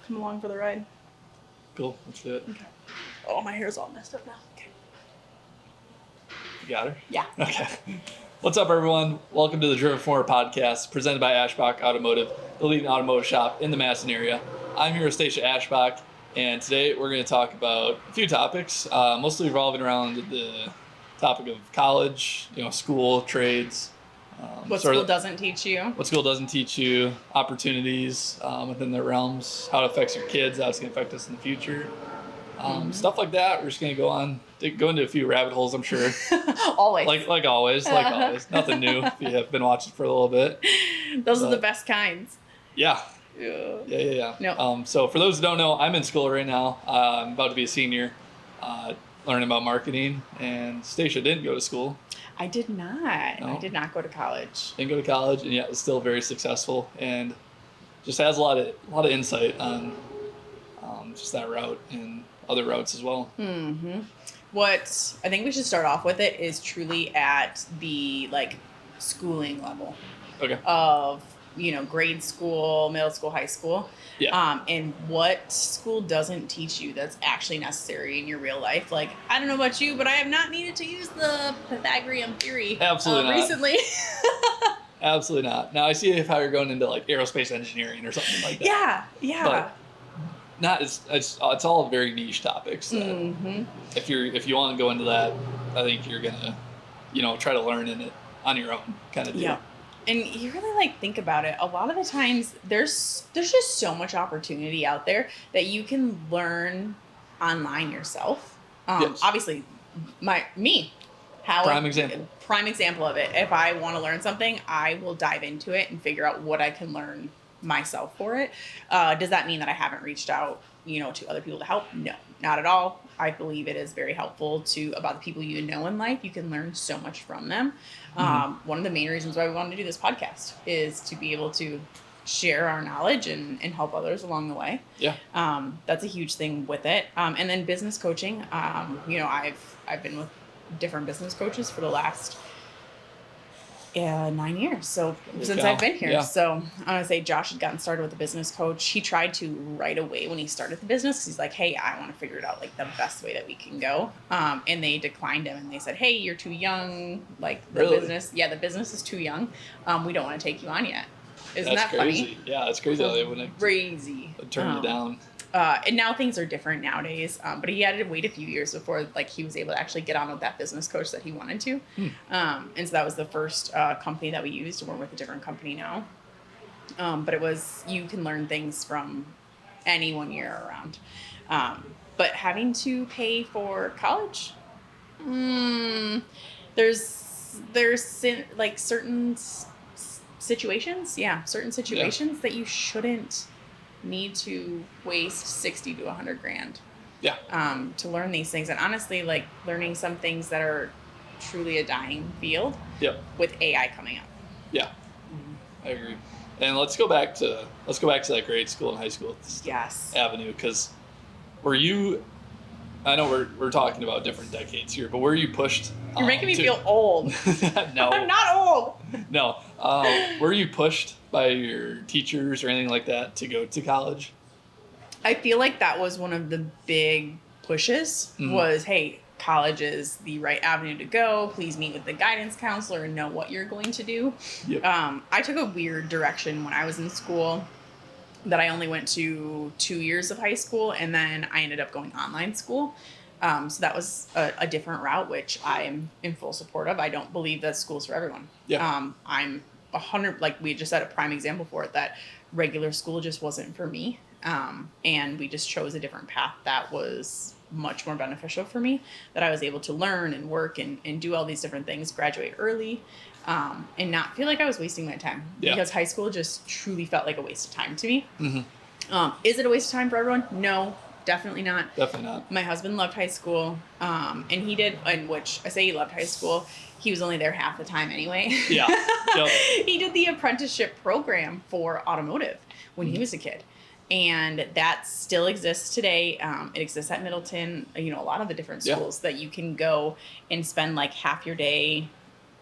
come along for the ride. Cool. Let's do it. Okay. Oh, my hair's all messed up now. Okay. You got her? Yeah. Okay. What's up, everyone? Welcome to the Driven Forward podcast, presented by Ashbach Automotive, the leading automotive shop in the Madison area. I'm here with Stacia Ashbach, and today we're going to talk about a few topics, mostly revolving around the topic of college, school, trades. What school doesn't teach you. What school doesn't teach you, opportunities within their realms, how it affects your kids, how it's going to affect us in the future. Stuff like that. We're just going to go into a few rabbit holes, I'm sure. Always. Like always. Nothing new if you have been watching for a little bit. Those are the best kinds. Yeah. Yeah. No. So for those who don't know, I'm in school right now. I'm about to be a senior, learning about marketing. And Stacia didn't go to school. I did not. No. I did not go to college. Didn't go to college, and yet was still very successful, and just has a lot of insight on just that route and other routes as well. Mm-hmm. What I think we should start off with it is truly at the schooling level. Okay. Of grade school, middle school, high school. Yeah. And what school doesn't teach you that's actually necessary in your real life. Like, I don't know about you, but I have not needed to use the Pythagorean theory Absolutely not. Recently. Absolutely not. Now I see how you're going into aerospace engineering or something like that. Yeah. But not it's all very niche topics. That if you want to go into that, I think you're gonna try to learn in it on your own kind of deal. Yeah. And you really think about it. A lot of the times there's just so much opportunity out there that you can learn online yourself. Yes. Obviously, Prime example of it. If I want to learn something, I will dive into it and figure out what I can learn myself for it. Does that mean that I haven't reached out, to other people to help? No, not at all. I believe it is very helpful about the people you know in life. You can learn so much from them. One of the main reasons why we wanted to do this podcast is to be able to share our knowledge and help others along the way. Yeah. That's a huge thing with it. And then business coaching. I've been with different business coaches for the last 9 years. So since I've been here. Yeah. So I'm going to say Josh had gotten started with a business coach. He tried to right away when he started the business. He's like, hey, I want to figure it out the best way that we can go. And they declined him and they said, hey, you're too young. Really? The business is too young. We don't want to take you on yet. Isn't That's that crazy. funny? Yeah, it's crazy how they wouldn't turn you down. And now things are different nowadays. But he had to wait a few years before he was able to actually get on with that business coach that he wanted to. And so that was the first company that we used, and we're with a different company now. But you can learn things from anyone you're around. But having to pay for college, there's certain situations, that you shouldn't need to waste 60 to 100 grand. Yeah. To learn these things, and honestly, learning some things that are truly a dying field. Yep. With AI coming up. Yeah. I agree. And let's go back to that grade school and high school avenue, because I know we're talking about different decades here, but were you pushed? You're making me feel old. No. I'm not old. No. Were you pushed by your teachers or anything like that to go to college? I feel like that was one of the big pushes was, hey, college is the right avenue to go. Please meet with the guidance counselor and know what you're going to do. Yep. I took a weird direction when I was in school, that I only went to 2 years of high school, and then I ended up going online school. So that was a different route, which I'm in full support of. I don't believe that school's for everyone. Yeah. I'm 100, we just had a prime example for it, that regular school just wasn't for me. And we just chose a different path that was much more beneficial for me, that I was able to learn and work and do all these different things, graduate early, and not feel like I was wasting my time. Yeah. Because high school just truly felt like a waste of time to me. Is it a waste of time for everyone? No, definitely not. Definitely not. My husband loved high school, and he did, in which I say he loved high school, he was only there half the time anyway. Yeah. Yep. He did the apprenticeship program for automotive when he was a kid. And that still exists today. It exists at Middleton, a lot of the different schools that you can go and spend half your day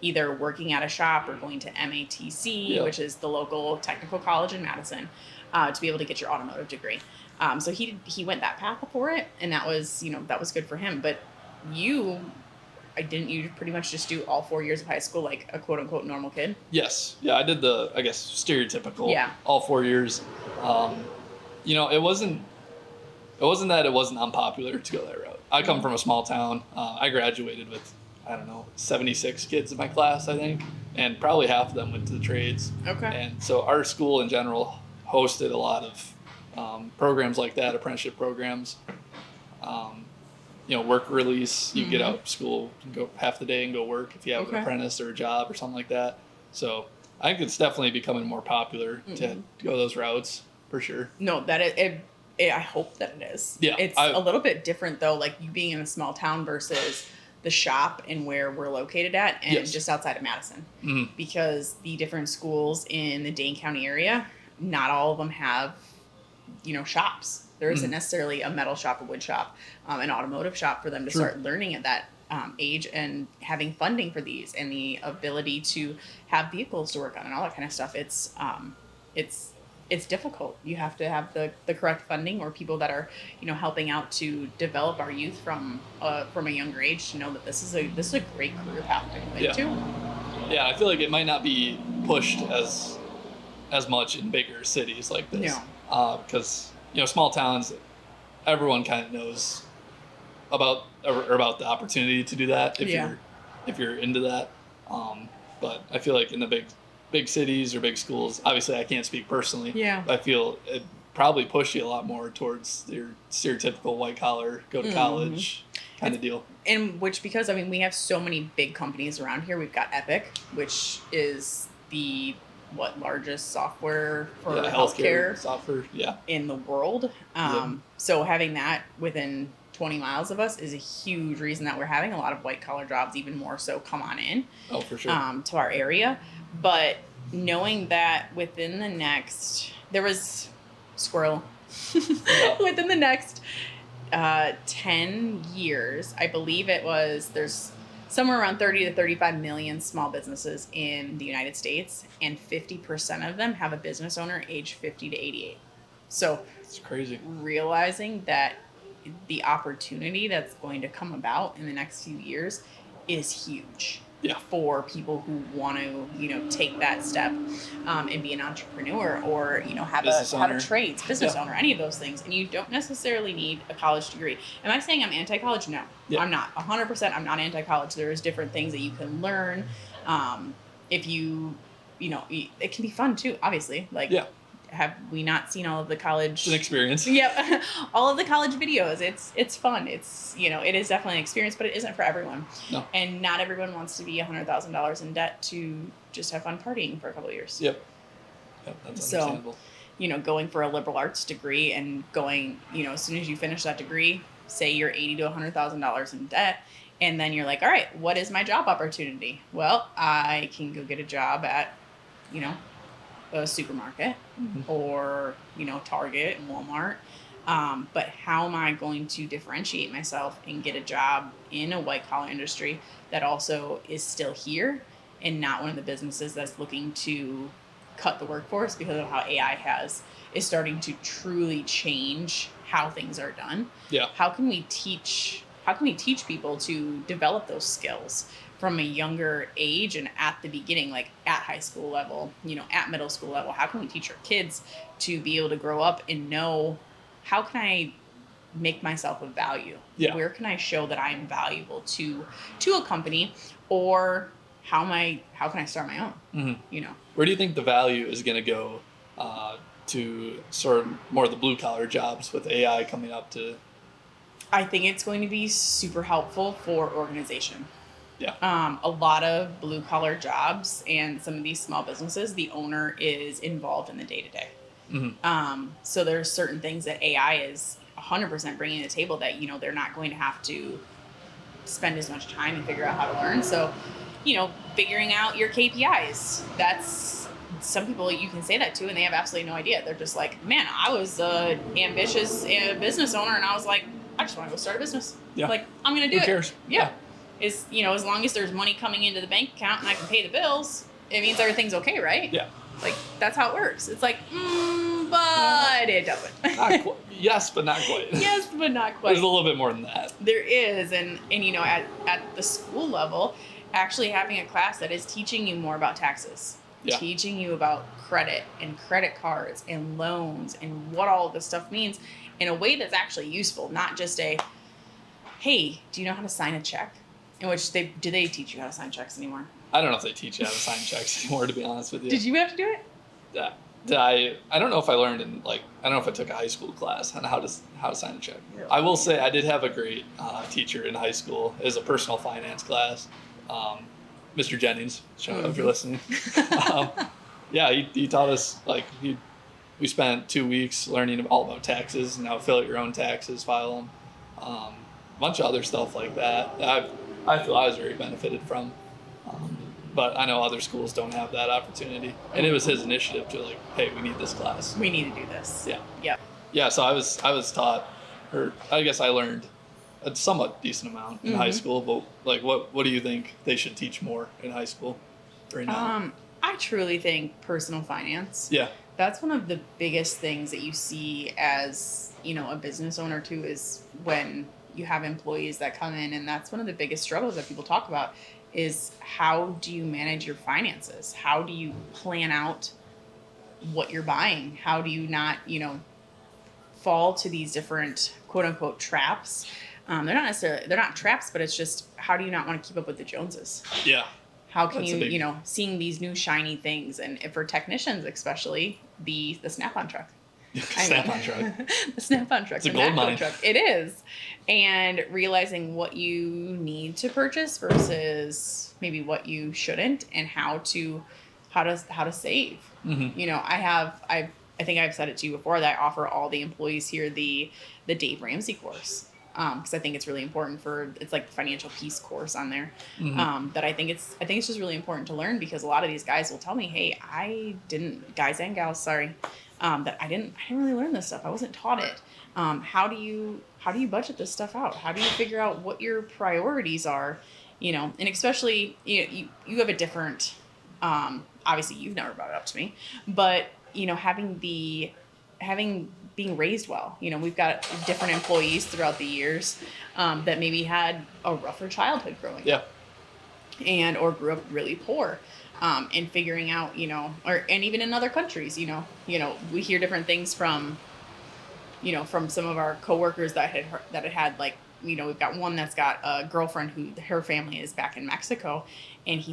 either working at a shop or going to MATC, which is the local technical college in Madison. to be able to get your automotive degree. So he went that path for it, and that was good for him. But didn't you pretty much just do all 4 years of high school like a quote unquote normal kid? Yes. Yeah, I did the, I guess, stereotypical all 4 years. It wasn't that it wasn't unpopular to go that route. I come from a small town. I graduated with, 76 kids in my class, I think, and probably half of them went to the trades. Okay. And so our school in general hosted a lot of programs like that, apprenticeship programs. Work release, you get out of school, and go half the day and go work if you have an apprentice or a job or something like that. So I think it's definitely becoming more popular to go those routes for sure. No, that I hope that it is. Yeah, it's a little bit different though, like you being in a small town versus the shop and where we're located at, and just outside of Madison, because the different schools in the Dane County area, not all of them have, shops. There isn't necessarily a metal shop, a wood shop, an automotive shop for them to start learning at that age and having funding for these and the ability to have vehicles to work on and all that kind of stuff. It's difficult. You have to have the correct funding or people that are, helping out to develop our youth from a younger age to know that this is a great career path to go into. Yeah, I feel like it might not be pushed as much in bigger cities like this. Because small towns, everyone kind of knows about the opportunity to do that if you're into that. But I feel like in the big cities or big schools, obviously I can't speak personally. Yeah. But I feel it probably pushed you a lot more towards your stereotypical white collar, go to college kind of deal. And because we have so many big companies around here. We've got Epic, which is the largest software for healthcare software in the world. So having that within 20 miles of us is a huge reason that we're having a lot of white collar jobs, even more so come on in for sure to our area. But knowing that within the next within the next 10 years, I believe there's somewhere around 30 to 35 million small businesses in the United States, and 50% of them have a business owner age 50 to 88. So it's crazy. Realizing that the opportunity that's going to come about in the next few years is huge. For people who want to, take that step and be an entrepreneur or, have a trades, business owner, any of those things. And you don't necessarily need a college degree. Am I saying I'm anti-college? No, I'm not. 100% I'm not anti-college. There's different things that you can learn. If it can be fun too, obviously. Have we not seen all of the college? It's an experience. Yep. All of the college videos. It's fun. It's, it is definitely an experience, but it isn't for everyone. No. And not everyone wants to be $100,000 in debt to just have fun partying for a couple of years. Yep, that's understandable. So, going for a liberal arts degree and going, as soon as you finish that degree, say you're $80,000 to $100,000 in debt, and then you're like, all right, what is my job opportunity? Well, I can go get a job at, a supermarket or, Target and Walmart. But how am I going to differentiate myself and get a job in a white collar industry that also is still here and not one of the businesses that's looking to cut the workforce because of how AI is starting to truly change how things are done? Yeah. How can we teach people to develop those skills from a younger age and at the beginning, like at high school level, at middle school level? How can we teach our kids to be able to grow up and know, how can I make myself of value? Yeah. Where can I show that I'm valuable to a company, or how can I start my own? Where do you think the value is going to go to sort of more of the blue collar jobs with AI coming up to? I think it's going to be super helpful for organization. Yeah. A lot of blue collar jobs and some of these small businesses, the owner is involved in the day to day. So there's certain things that AI is 100% bringing to the table that, they're not going to have to spend as much time and figure out how to learn. So, figuring out your KPIs, that's, some people you can say that to and they have absolutely no idea. They're just like, man, I was an ambitious business owner and I was like, I just want to go start a business. Yeah. Like, I'm going to do Who cares? Yeah. Is, as long as there's money coming into the bank account and I can pay the bills, it means everything's okay, right? Yeah. Like, that's how it works. It's like, but it doesn't. Not quite. Yes, but not quite. Yes, but not quite. There's a little bit more than that. There is, and at the school level, actually having a class that is teaching you more about taxes, teaching you about credit and credit cards and loans and what all of this stuff means in a way that's actually useful, not just a, hey, do you know how to sign a check? In which do they teach you how to sign checks anymore? I don't know if they teach you how to sign checks anymore, to be honest with you. Did you have to do it? Yeah. I don't know if I learned I don't know if I took a high school class on how to sign a check. Really? I will say I did have a great teacher in high school. It was a personal finance class. Mr. Jennings, shout out if you're listening. He taught us, we spent 2 weeks learning all about taxes and how to fill out your own taxes, file them, a bunch of other stuff like that. I feel I was very benefited from. But I know other schools don't have that opportunity. And it was his initiative to hey, we need this class. We need to do this. Yeah. Yep. Yeah, so I was taught, or I guess I learned a somewhat decent amount in high school, but what do you think they should teach more in high school right now? I truly think personal finance. Yeah. That's one of the biggest things that you see as, a business owner too, is when you have employees that come in, and that's one of the biggest struggles that people talk about is how do you manage your finances? How do you plan out what you're buying? How do you not, fall to these different quote unquote traps? They're not traps, but it's just, how do you not want to keep up with the Joneses? Yeah. How can you, seeing these new shiny things, and for technicians especially, the Snap-on truck. Snap-on truck. The Snap-on truck. It's a gold mine. Truck. It is. And realizing what you need to purchase versus maybe what you shouldn't, and how to save. I think I've said it to you before that I offer all the employees here the Dave Ramsey course. Because I think it's really important it's like the financial peace course on there. That I think it's just really important to learn, because a lot of these guys will tell me, hey, guys and gals, that I didn't really learn this stuff. I wasn't taught it. How do you budget this stuff out? How do you figure out what your priorities are? And especially, you have a different, obviously you've never brought it up to me, but being raised well. We've got different employees throughout the years that maybe had a rougher childhood growing up, or grew up really poor, and figuring out, and even in other countries, we hear different things from some of our coworkers that had we've got one that's got a girlfriend who her family is back in Mexico, and he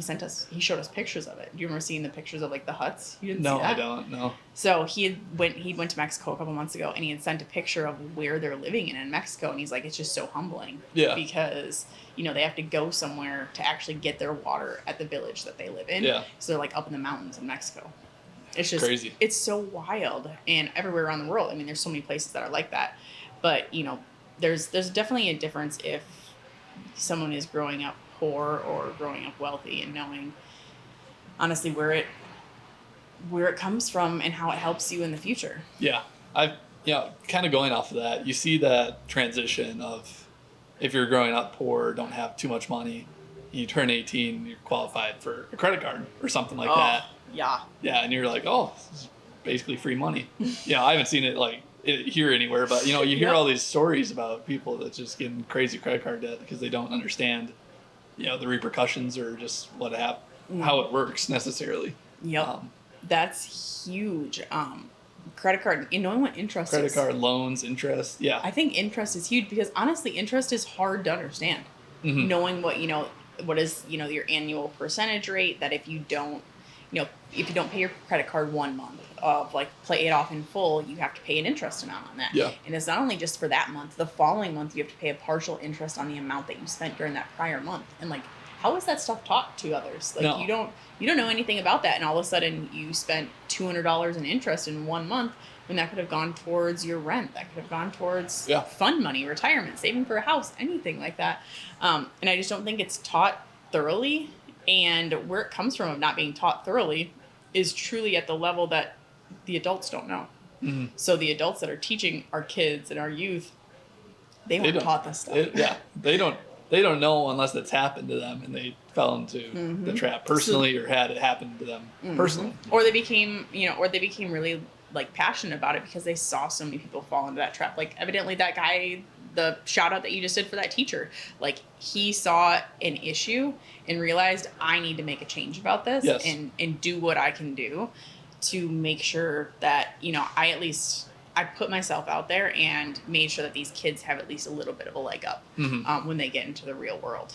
showed us pictures of it. Do you remember seeing the pictures of the huts? You didn't see that? No, I don't. No. So he went to Mexico a couple months ago, and he had sent a picture of where they're living in Mexico, and he's like, it's just so humbling. Yeah. Because they have to go somewhere to actually get their water at the village that they live in. Yeah. So they're up in the mountains in Mexico. It's just crazy. It's so wild, and everywhere around the world. I mean, there's so many places that are like that, but there's definitely a difference if someone is growing up poor or growing up wealthy, and knowing honestly where it comes from and how it helps you in the future. Yeah. Kind of going off of that, you see that transition of, if you're growing up poor, don't have too much money, you turn 18, you're qualified for a credit card or something like that. Yeah. Yeah, and you're like, oh, this is basically free money. I haven't seen it here anywhere, but you hear all these stories about people that just get in crazy credit card debt because they don't understand, the repercussions or just how it works necessarily. Yep. That's huge. Credit card, knowing what interest credit is. Credit card, loans, interest. Yeah. I think interest is huge, because honestly, interest is hard to understand. Mm-hmm. Knowing what is, your annual percentage rate, that if you don't pay your credit card 1 month of pay it off in full, you have to pay an interest amount on that. Yeah. And it's not only just for that month, the following month you have to pay a partial interest on the amount that you spent during that prior month. And how is that stuff taught to others? No. You don't know anything about that, and all of a sudden you spent $200 in interest in 1 month, when that could have gone towards your rent, that could have gone towards fund money, retirement, saving for a house, anything like that. And I just don't think it's taught thoroughly. And where it comes from of not being taught thoroughly is truly at the level that the adults don't know. Mm-hmm. So the adults that are teaching our kids and our youth, they weren't taught this stuff. They don't know unless it's happened to them and they fell into the trap personally, or had it happen to them personally. Or they became really like passionate about it because they saw so many people fall into that trap. Like evidently that guy, the shout out that you just did for that teacher, like he saw an issue and realized I need to make a change about this Yes. and do what I can do to make sure that, you know, I put myself out there and made sure that these kids have at least a little bit of a leg up when they get into the real world.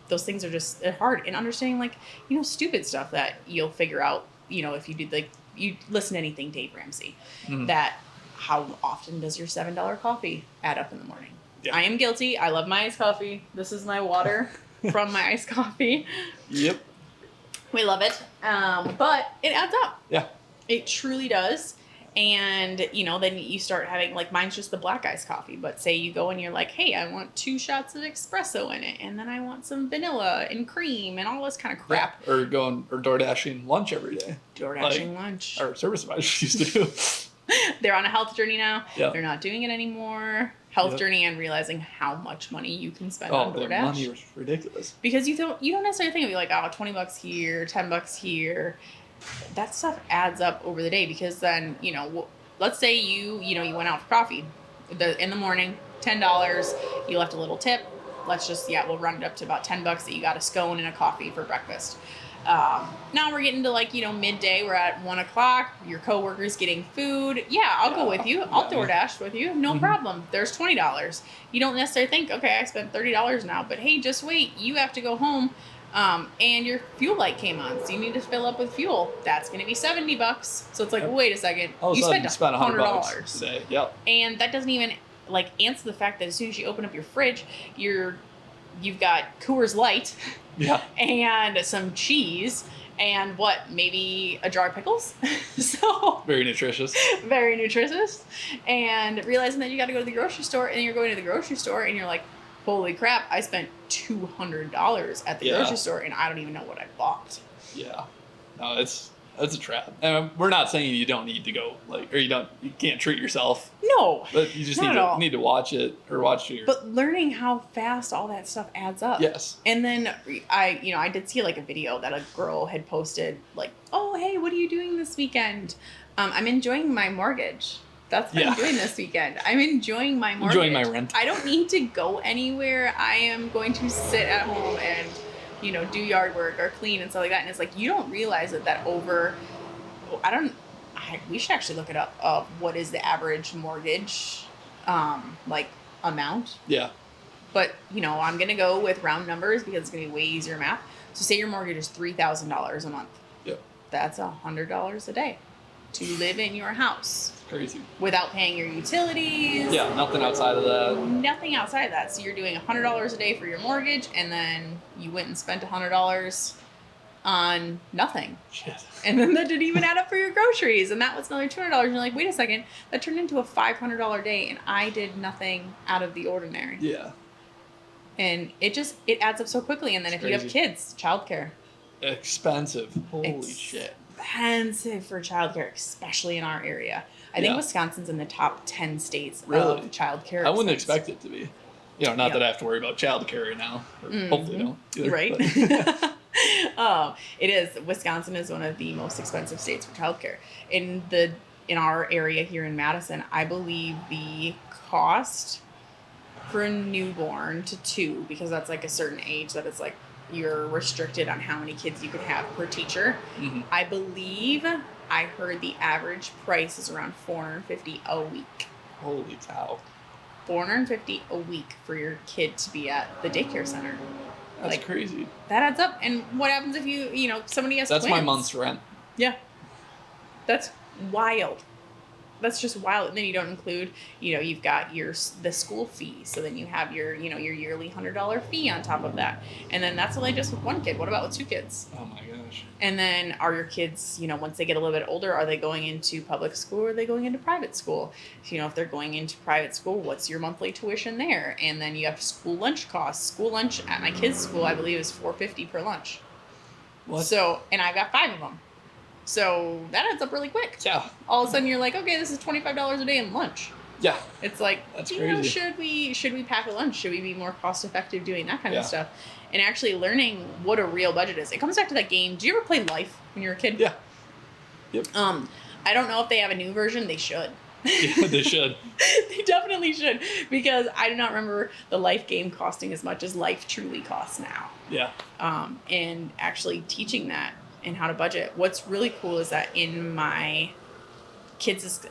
Those things are just, they're hard. And understanding, like, you know, stupid stuff that you'll figure out, you know, if you do, like, you listen to anything Dave Ramsey, that how often does your $7 coffee add up in the morning? Yeah. I am guilty. I love my iced coffee. This is my water from my iced coffee. Yep. We love it. But it adds up. Yeah. It truly does. And, you know, then you start having, like, mine's just the black iced coffee. But say you go and you're like, hey, I want 2 shots of espresso in it. And then I want some vanilla and cream and all this kind of crap. Yeah. Or DoorDashing lunch every day. DoorDashing lunch. Our service advisors used to do. They're on a health journey now. Yeah. They're not doing it anymore. Health journey and realizing how much money you can spend on DoorDash. The money was ridiculous. Because you don't necessarily think of it like, oh, $20 here, $10 here. That stuff adds up over the day because then, you know, let's say you went out for coffee in the morning, $10, you left a little tip. Let's just, we'll run it up to about $10 that you got a scone and a coffee for breakfast. Now we're getting to, like, you know, midday, we're at 1 o'clock, your coworker's getting food. Yeah, I'll go with you. I'll DoorDash with you. No problem. There's $20. You don't necessarily think, okay, I spent $30 now, but hey, just wait. You have to go home. And your fuel light came on, so you need to fill up with fuel. That's going to be $70. So it's like, wait a second, you spent $100 today. Yep. And that doesn't even, like, answer the fact that as soon as you open up your fridge, you've got Coors Light, and some cheese, and maybe a jar of pickles. So very nutritious. Very nutritious. And realizing that you got to go to the grocery store, and you're going to the grocery store, and you're like, holy crap, I spent $200 at the grocery store and I don't even know what I bought. Yeah. No, it's a trap. And we're not saying you don't need to go, like, or you can't treat yourself. No. But you just need to watch it or watch your. But learning how fast all that stuff adds up. Yes. And then I did see, like, a video that a girl had posted, like, oh, hey, what are you doing this weekend? I'm enjoying my mortgage. That's what I'm doing this weekend. I'm enjoying my mortgage. Enjoying my rent. I don't need to go anywhere. I am going to sit at home and, you know, do yard work or clean and stuff like that. And it's like, you don't realize that we should actually look it up. What is the average mortgage, like, amount? Yeah. But, you know, I'm going to go with round numbers because it's going to be way easier math. So say your mortgage is $3,000 a month. Yep. That's $100 a day to live in your house. Crazy. Without paying your utilities. Yeah, nothing outside of that. Nothing outside of that. So you're doing $100 a day for your mortgage, and then you went and spent $100 on nothing. Shit. And then that didn't even add up for your groceries, and that was another $200. And you're like, wait a second, that turned into a $500 day, and I did nothing out of the ordinary. Yeah. And it adds up so quickly. And then if you have kids, childcare. Expensive. Holy shit. Expensive for childcare, especially in our area. I think Wisconsin's in the top 10 states of childcare. I wouldn't expect it to be. You know, not that I have to worry about childcare right now. Hopefully don't. Either, right? It is. Wisconsin is one of the most expensive states for childcare. In our area here in Madison, I believe the cost for a newborn to 2, because that's like a certain age that it's like you're restricted on how many kids you can have per teacher. I believe I heard the average price is around $450 a week. Holy cow. $450 a week for your kid to be at the daycare center. That's crazy. That adds up. And what happens if somebody has twins? That's my month's rent. Yeah. That's wild. That's just wild. And then you don't include, you've got the school fee. So then you have your yearly $100 fee on top of that. And then that's only just with one kid. What about with 2 kids? Oh my gosh. And then are your kids, once they get a little bit older, are they going into public school or are they going into private school? If they're going into private school, what's your monthly tuition there? And then you have school lunch costs. School lunch at my kids' school, I believe, is $4.50 per lunch. What? So, and I've got 5 of them. So that adds up really quick. Yeah. All of a sudden you're like, okay, this is $25 a day in lunch. Yeah. It's like, that's crazy. Should we pack a lunch? Should we be more cost effective doing that kind of stuff? And actually learning what a real budget is. It comes back to that game. Do you ever play Life when you were a kid? Yeah. Yep. I don't know if they have a new version. They should. Yeah, they should. They definitely should, because I do not remember the life game costing as much as life truly costs now. Yeah. And actually teaching that and how to budget. What's really cool is that in my kids'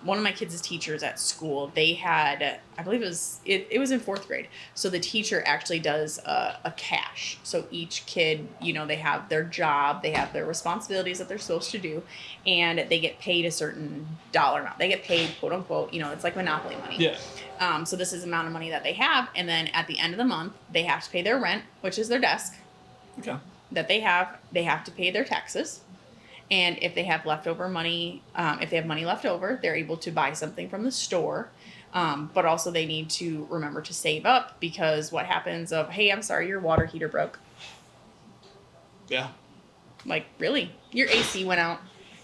one of my kids' teachers at school, they had, I believe it was in 4th grade. So the teacher actually does a cash. So each kid, they have their job, they have their responsibilities that they're supposed to do, and they get paid a certain dollar amount. They get paid, quote unquote, it's like Monopoly money. Yeah. So this is the amount of money that they have, and then at the end of the month, they have to pay their rent, which is their desk. Okay. That they have to pay their taxes. And if they have leftover money, if they have money left over, they're able to buy something from the store. But also they need to remember to save up, because what happens hey, I'm sorry, your water heater broke. Yeah. Like, really? Your AC went out.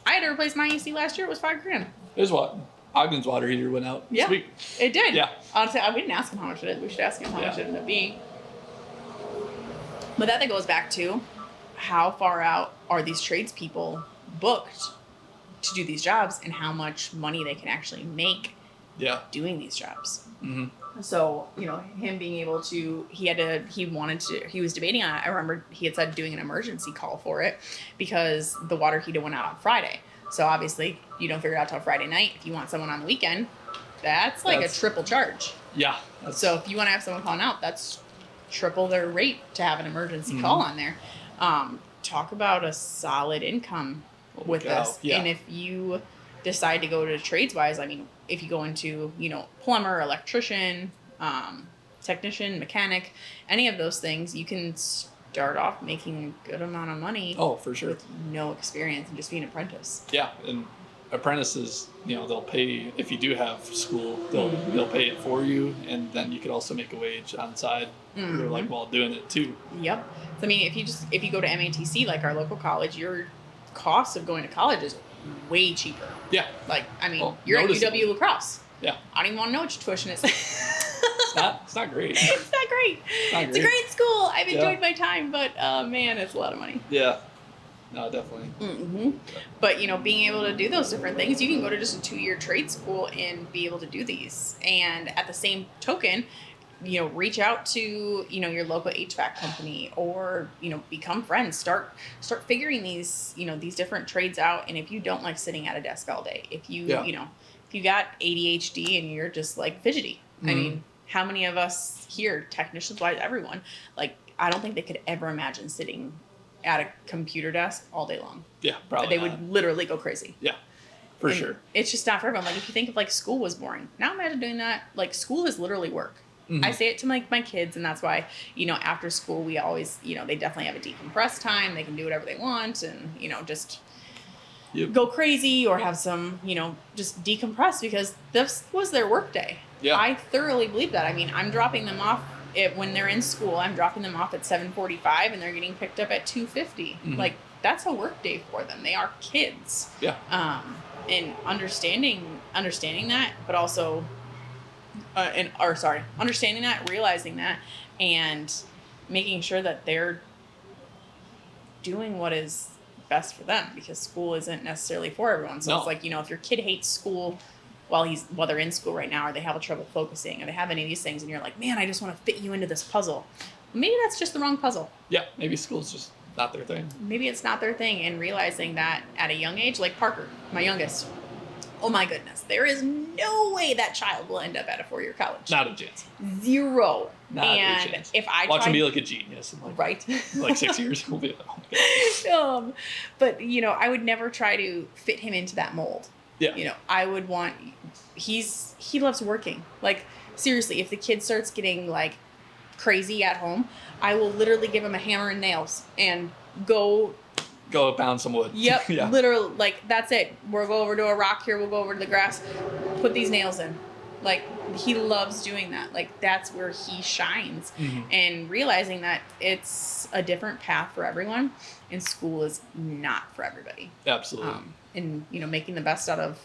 I had to replace my AC last year. It was $5,000. Here's what Ogden's water heater went out. Yeah. Sweet. It did. Yeah. Honestly, we didn't ask him how much it is. We should ask him how much it ended up being. But that goes back to how far out are these tradespeople booked to do these jobs, and how much money they can actually make doing these jobs. Mm-hmm. So, him being able to, he was debating on it. I remember he had said doing an emergency call for it, because the water heater went out on Friday. So obviously you don't figure it out till Friday night. If you want someone on the weekend, that's a triple charge. Yeah. So if you want to have someone calling out, that's triple their rate to have an emergency call on there. Talk about a solid income with this. Yeah. And if you decide to go to trades-wise, I mean, if you go into, plumber, electrician, technician, mechanic, any of those things, you can start off making a good amount of money. Oh, for sure. With no experience and just being an apprentice. Yeah, and apprentices, they'll pay, if you do have school, they'll pay it for you, and then you could also make a wage on the side. You're like, while doing it too. Yep. So, I mean, if you go to MATC, like our local college, your cost of going to college is way cheaper. Yeah. Like, I mean, you're at UW La Crosse. Yeah. I don't even want to know what your tuition is. It's not great. It's not great. It's a great school. I've enjoyed my time, but man, it's a lot of money. Yeah. No, definitely. Mm-hmm. But, being able to do those different things, you can go to just a 2-year trade school and be able to do these. And at the same token, reach out to, your local HVAC company, or, become friends, start figuring these, these different trades out. And if you don't like sitting at a desk all day, if you, if you got ADHD and you're just like fidgety, I mean, how many of us here, technicians wise, everyone, like, I don't think they could ever imagine sitting at a computer desk all day long. Yeah, probably They would literally go crazy. Yeah, for sure. It's just not for everyone. Like, if you think of, like, school was boring. Now imagine doing that. Like, school is literally work. I say it to my kids, and that's why, after school we always, they definitely have a decompress time. They can do whatever they want and, just go crazy or have some, just decompress, because this was their work day. Yeah. I thoroughly believe that. I mean, I'm dropping them off when they're in school. I'm dropping them off at 7:45 and they're getting picked up at 2:50. Like, that's a work day for them. They are kids. Yeah. And understanding that, but also understanding that, realizing that, and making sure that they're doing what is best for them, because school isn't necessarily for everyone. So it's like, if your kid hates school while they're in school right now, or they have trouble focusing, or they have any of these things, and you're like, man, I just want to fit you into this puzzle. Maybe that's just the wrong puzzle. Yeah, maybe school's just not their thing. Maybe it's not their thing, and realizing that at a young age, like Parker, my youngest, oh my goodness, there is no way that child will end up at a 4-year college. Not a chance. Zero. Not a chance. If I watch him be like a genius in right, like 6 years, we'll be like, oh my God. But I would never try to fit him into that mold. Yeah. I would want. He loves working. Like, seriously, if the kid starts getting like crazy at home, I will literally give him a hammer and nails and go pound some wood. Yep. Yeah. Literally, like, that's it. We'll go over to a rock here. We'll go over to the grass. Put these nails in. Like, he loves doing that. Like, that's where he shines. And realizing that it's a different path for everyone, and school is not for everybody. Absolutely. And, making the best out of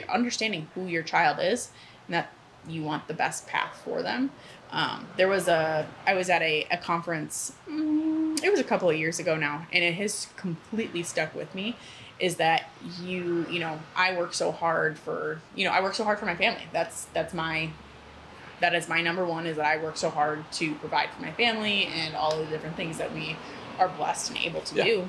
understanding who your child is, and that you want the best path for them. I was at a conference, it was a couple of years ago now, and it has completely stuck with me. is that I work so hard for my family. That is my number one, is that I work so hard to provide for my family and all of the different things that we are blessed and able to do.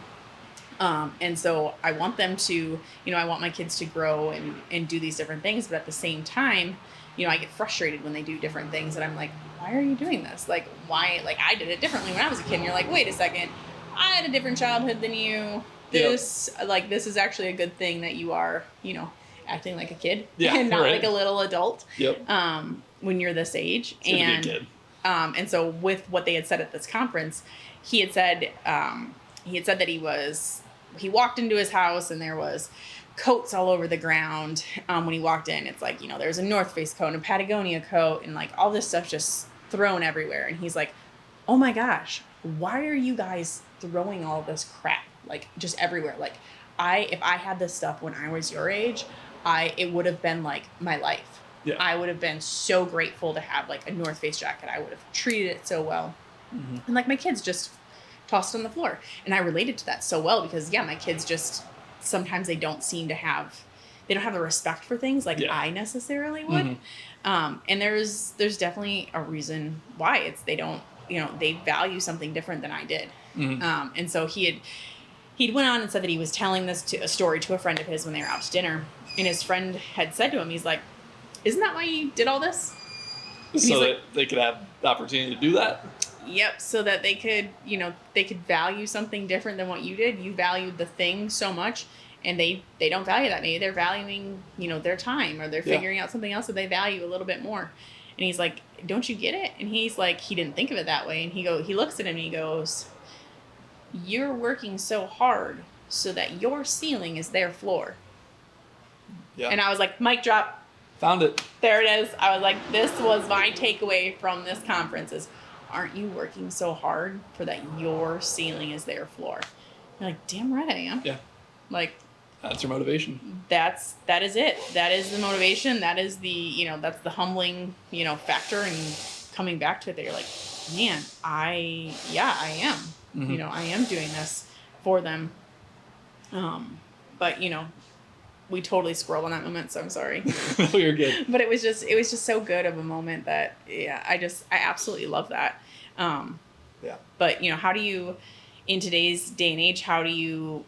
And so I want them to, I want my kids to grow and do these different things. But at the same time, I get frustrated when they do different things, and I'm like, why are you doing this? Like, why? Like, I did it differently when I was a kid. And you're like, wait a second, I had a different childhood than you. This is actually a good thing that you are, acting like a kid and not like a little adult. When you're this age. It's and, be a kid. And so with what they had said at this conference, he had said that he walked into his house and there was coats all over the ground. When he walked in, it's like, there's a North Face coat and a Patagonia coat and like all this stuff just thrown everywhere. And he's like, oh my gosh, why are you guys throwing all this crap like just everywhere? Like if I had this stuff when I was your age, it would have been like my life. Yeah. I would have been so grateful to have like a North Face jacket. I would have treated it so well. Mm-hmm. And like my kids just tossed on the floor. And I related to that so well because my kids just, sometimes they don't have the respect for things like I necessarily would. Mm-hmm. And there's definitely a reason why they don't, they value something different than I did. Mm-hmm. And so he'd went on and said that he was telling a story to a friend of his when they were out to dinner. And his friend had said to him, he's like, isn't that why you did all this? So that they could have the opportunity to do that? Yep. So that they could, they could value something different than what you did. You valued the thing so much, and they don't value that. Maybe they're valuing, their time, or they're figuring out something else that they value a little bit more. And he's like, don't you get it? And he's like, he didn't think of it that way. And he looks at him and he goes, you're working so hard so that your ceiling is their floor. Yeah. And I was like, mic drop. Found it. There it is. I was like, this was my takeaway from this conference is, aren't you working so hard for that your ceiling is their floor? You're like, damn right I am. Yeah. Like, that's your motivation. That is it. That is the motivation. That is the, that's the humbling, factor, and coming back to it that you're like, man, I am. Mm-hmm. I am doing this for them. But, we totally squirreled on that moment, so I'm sorry. No, you're good. But it was just so good of a moment that, I absolutely love that. But, how do you, in today's day and age, how do you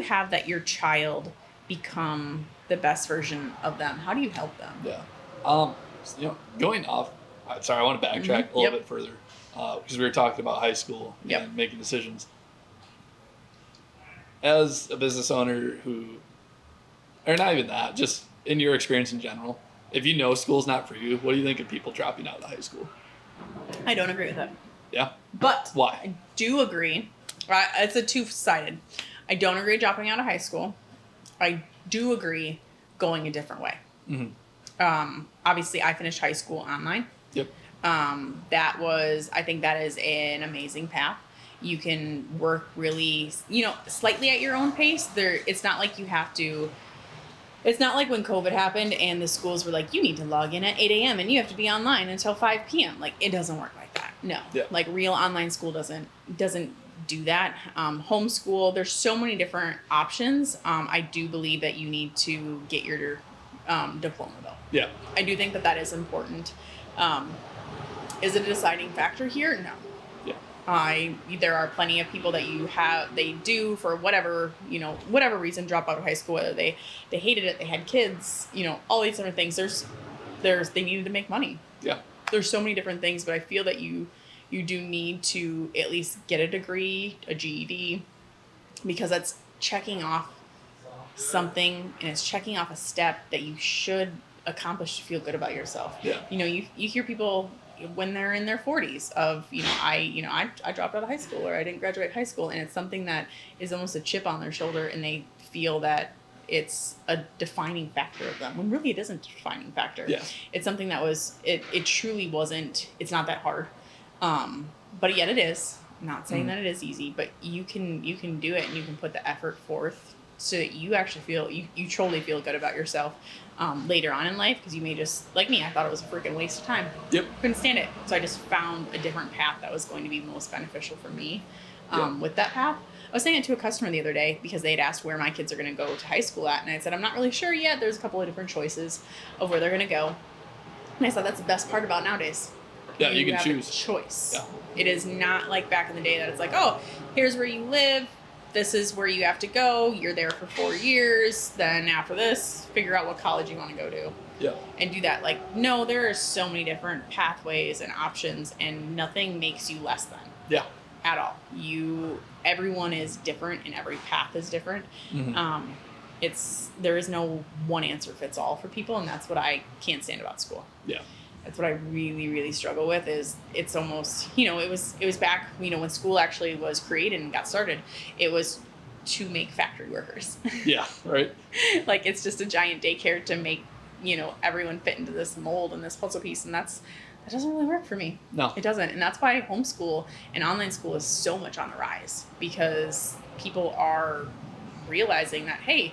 have that your child become the best version of them? How do you help them? Yeah. Going off, sorry, I want to backtrack a little bit further, because we were talking about high school and making decisions. As a business owner or not even that, just in your experience in general, if you know school's not for you, what do you think of people dropping out of high school? I don't agree with it. Yeah? But why? I do agree. It's a two-sided. I don't agree dropping out of high school. I do agree going a different way. Mm-hmm. Obviously, I finished high school online. Yep. I think that is an amazing path. You can work really, slightly at your own pace. It's not like you have to. It's not like when COVID happened and the schools were like, you need to log in at 8 a.m. and you have to be online until 5 p.m. Like, it doesn't work like that. No. Yeah. Like, real online school doesn't do that. Homeschool, there's so many different options. I do believe that you need to get your diploma, though. Yeah. I do think that is important. Is it a deciding factor here? No. There are plenty of people that they do for whatever reason drop out of high school, whether they hated it, they had kids, all these different things. They needed to make money. Yeah. There's so many different things, but I feel that you do need to at least get a degree, a GED, because that's checking off something, and it's checking off a step that you should accomplish to feel good about yourself. Yeah. You hear people when they're in their 40s of, I dropped out of high school, or I didn't graduate high school, and it's something that is almost a chip on their shoulder, and they feel that it's a defining factor of them, when really it isn't a defining factor. Yeah. It's something that it truly wasn't, it's not that hard. But yet it is. I'm not saying that it is easy, but you can do it, and you can put the effort forth so that you actually feel, you truly feel good about yourself later on in life, because you may just, like me, I thought it was a freaking waste of time. Yep. Couldn't stand it. So I just found a different path that was going to be most beneficial for me with that path. I was saying it to a customer the other day because they had asked where my kids are going to go to high school at. And I said, I'm not really sure yet. There's a couple of different choices of where they're going to go. And I said, that's the best part about nowadays. Yeah, you can have choose. A choice. Yeah. It is not like back in the day that it's like, oh, here's where you live. This is where you have to go. You're there for 4 years. Then after this, figure out what college you want to go to. Yeah. And do that. Like, no, there are so many different pathways and options, and nothing makes you less than. Yeah. At all. Everyone is different, and every path is different. Mm-hmm. There is no one answer fits all for people, and that's what I can't stand about school. Yeah. That's what I really, really struggle with. Is it's almost, it was back, when school actually was created and got started. It was to make factory workers. Yeah. Right. Like, it's just a giant daycare to make everyone fit into this mold and this puzzle piece, and that doesn't really work for me. No, it doesn't. And that's why homeschool and online school is so much on the rise, because people are realizing that, hey,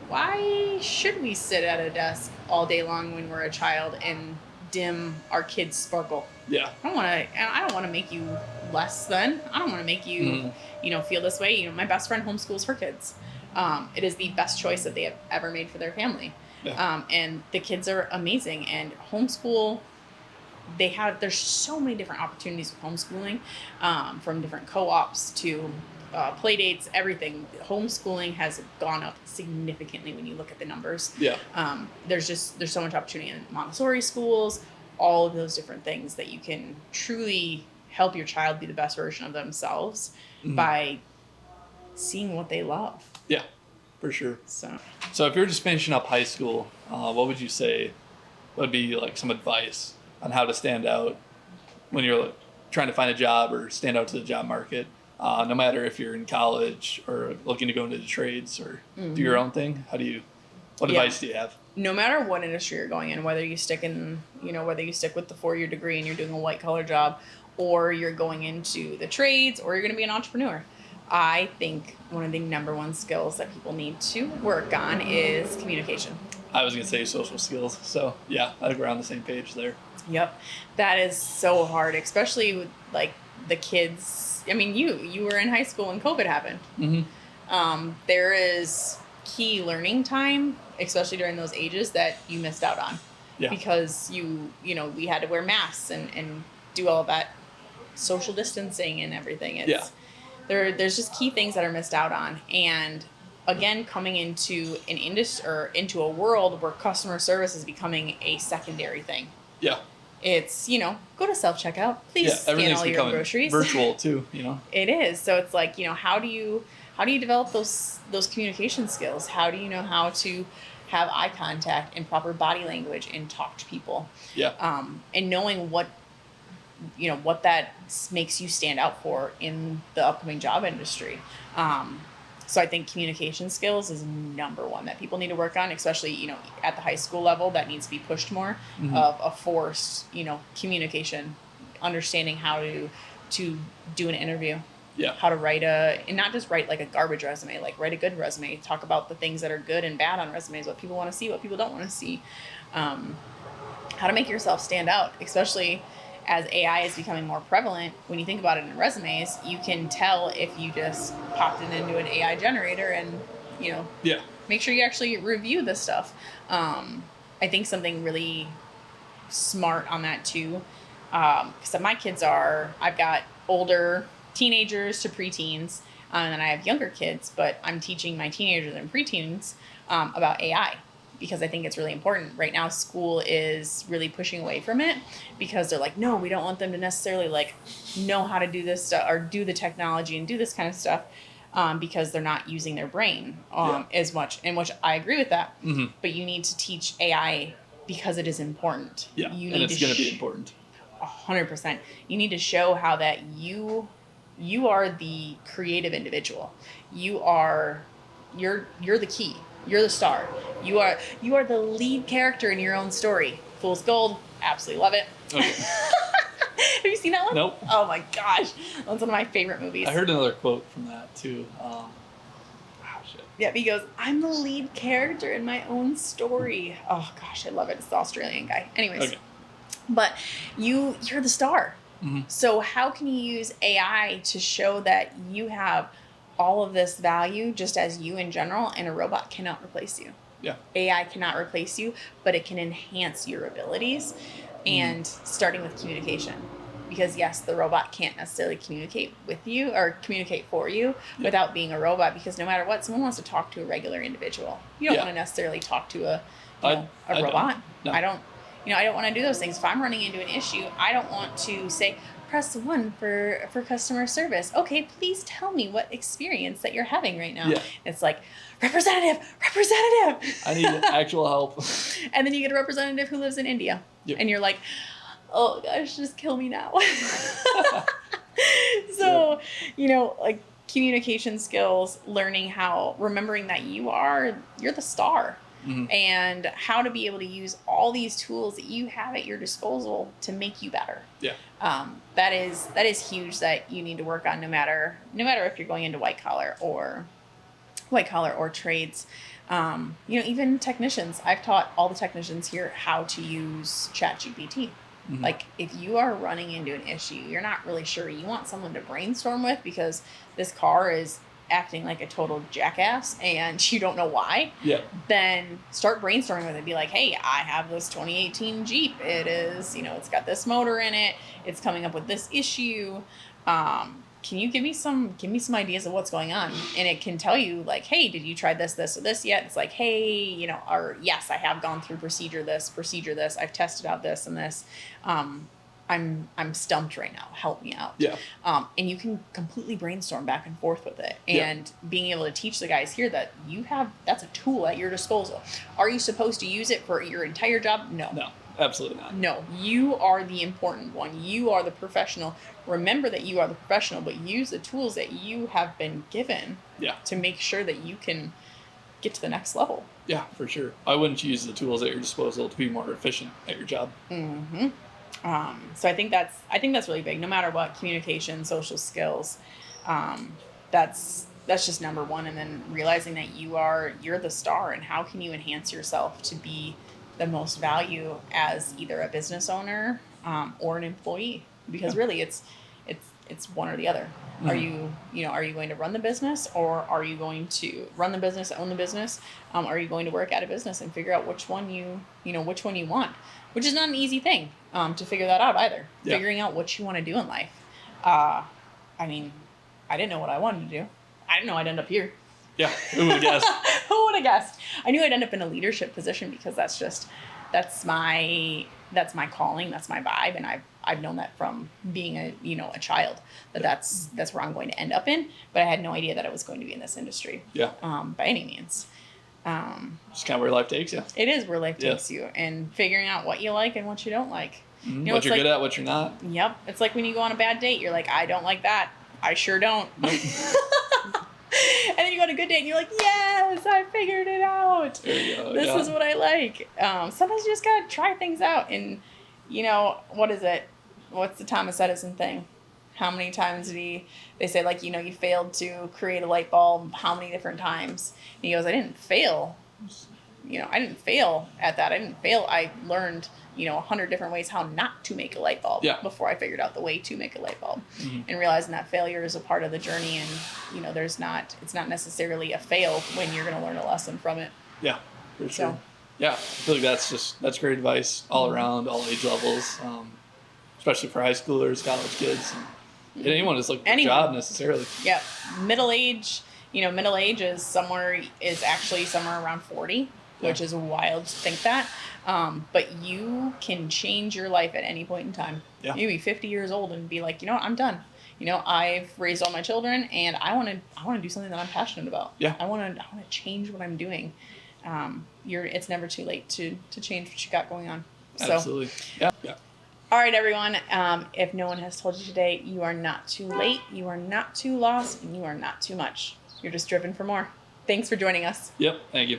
why should we sit at a desk all day long when we're a child and dim our kids' sparkle? Yeah. I don't want to make you less than. I don't want to make you, feel this way. My best friend homeschools her kids. It is the best choice that they have ever made for their family. Yeah. And the kids are amazing. And homeschool, there's so many different opportunities with homeschooling, from different co-ops to play dates, everything. Homeschooling has gone up significantly when you look at the numbers. Yeah. There's so much opportunity in Montessori schools, all of those different things that you can truly help your child be the best version of themselves by seeing what they love. Yeah, for sure. So if you're just finishing up high school, what would you say would be like some advice on how to stand out when you're trying to find a job or stand out to the job market? No matter if you're in college or looking to go into the trades or do your own thing, what advice do you have? No matter what industry you're going in, whether you stick with the 4-year degree and you're doing a white collar job, or you're going into the trades, or you're going to be an entrepreneur, I think one of the number one skills that people need to work on is communication. I was going to say social skills. So yeah, I think we're on the same page there. Yep. That is so hard, especially with the kids. I mean, you were in high school when COVID happened. Mm-hmm. There is key learning time, especially during those ages, that you missed out on. Yeah. Because we had to wear masks and do all that social distancing and everything. There's just key things that are missed out on. And again, coming into an industry or into a world where customer service is becoming a secondary thing. Yeah. It's, go to self-checkout. Please scan all your groceries. Virtual too, It is. So it's like, how do you develop those communication skills? How do you know how to have eye contact and proper body language and talk to people? Yeah. And knowing what that makes you stand out for in the upcoming job industry. So I think communication skills is number one that people need to work on, especially, at the high school level. That needs to be pushed more, of a forced, communication, understanding how to do an interview. Yeah. How to write and not just write like a garbage resume, like write a good resume, talk about the things that are good and bad on resumes, what people want to see, what people don't want to see, how to make yourself stand out, especially as AI is becoming more prevalent. When you think about it in resumes, you can tell if you just popped it into an AI generator and, make sure you actually review this stuff. I think something really smart on that too, because my kids I've got older teenagers to preteens, and then I have younger kids, but I'm teaching my teenagers and preteens about AI. Because I think it's really important. Right now, school is really pushing away from it because they're like, no, we don't want them to necessarily know how to do this stuff or do the technology and do this kind of stuff, because they're not using their brain as much. And which I agree with that. Mm-hmm. But you need to teach AI because it is important. Yeah, and it's going to be important. 100%. You need to show how that you are the creative individual. You're the key. You're the star. You are the lead character in your own story. Fool's Gold. Absolutely love it. Okay. Have you seen that one? Nope. Oh my gosh. That's one of my favorite movies. I heard another quote from that too. Shit. Yeah, he goes, I'm the lead character in my own story. Oh gosh, I love it. It's the Australian guy. Anyways. Okay. But you're the star. Mm-hmm. So how can you use AI to show that you have all of this value just as you in general, and a robot cannot replace you. Yeah. AI cannot replace you, but it can enhance your abilities, and starting with communication. Because yes, the robot can't necessarily communicate with you or communicate for you without being a robot, because no matter what, someone wants to talk to a regular individual. You don't want to necessarily talk to a robot. No. I don't want to do those things. If I'm running into an issue, I don't want to say, press 1 for customer service. Okay, please tell me what experience that you're having right now. Yeah. It's like, representative. I need actual help. And then you get a representative who lives in India. Yep. And you're like, oh gosh, just kill me now. So, like communication skills, remembering that you're the star. And how to be able to use all these tools that you have at your disposal to make you better. Yeah. That is huge, that you need to work on, no matter if you're going into white collar or trades. Even technicians. I've taught all the technicians here how to use ChatGPT. Like, if you are running into an issue, you're not really sure, you want someone to brainstorm with because this car is acting like a total jackass and you don't know why, then start brainstorming with it. Be like, hey, I have this 2018 Jeep. It is, it's got this motor in it. It's coming up with this issue. Can you give me some ideas of what's going on? And it can tell you, like, hey, did you try this, or this yet? It's like, hey, or yes, I have gone through procedure this. I've tested out this and this. I'm stumped right now. Help me out. Yeah. And you can completely brainstorm back and forth with it. And being able to teach the guys here that that's a tool at your disposal. Are you supposed to use it for your entire job? No. No, absolutely not. No, you are the important one. You are the professional. Remember that you are the professional, but use the tools that you have been given to make sure that you can get to the next level. Yeah, for sure. Why wouldn't you use the tools at your disposal to be more efficient at your job? So I think that's really big. No matter what, communication, social skills, that's just number one. And then realizing that you're the star, and how can you enhance yourself to be the most value as either a business owner or an employee? Because really, it's one or the other. Are you going to run the business, or are you going to run the business, own the business? Are you going to work at a business and figure out which one you want? Which is not an easy thing to figure that out either. Yeah. Figuring out what you want to do in life. I didn't know what I wanted to do. I didn't know I'd end up here. Yeah, who would have guessed? Who would have guessed? I knew I'd end up in a leadership position because that's my calling, that's my vibe, and I've known that from being a child, that's where I'm going to end up in. But I had no idea that I was going to be in this industry. Yeah. By any means. Just kind of where life takes you. It is where life takes you, and figuring out what you like and what you don't like. What you're good at, what you're not. Yep. It's like when you go on a bad date, you're like, I don't like that. I sure don't. Nope. And then you go on a good date and you're like, yes, I figured it out. There you go. This is what I like. Sometimes you just gotta try things out. And what is it? What's the Thomas Edison thing? How many times they say, like, you failed to create a light bulb how many different times? And he goes, I didn't fail. I didn't fail at that. I didn't fail. I learned, 100 different ways how not to make a light bulb before I figured out the way to make a light bulb. And realizing that failure is a part of the journey, and, it's not necessarily a fail when you're going to learn a lesson from it. Yeah, for sure. Yeah, I feel like that's great advice all around, all age levels, especially for high schoolers, college kids, and anyone who's looking for a job necessarily. Yeah, middle age is actually somewhere around 40, which is wild to think that. But you can change your life at any point in time. Yeah. You can be 50 years old and be like, I'm done. I've raised all my children, and I want to do something that I'm passionate about. Yeah. I want to change what I'm doing. It's never too late to change what you got going on. So, absolutely. Yeah. Yeah. All right, everyone. If no one has told you today, you are not too late, you are not too lost, and you are not too much. You're just driven for more. Thanks for joining us. Yep. Thank you.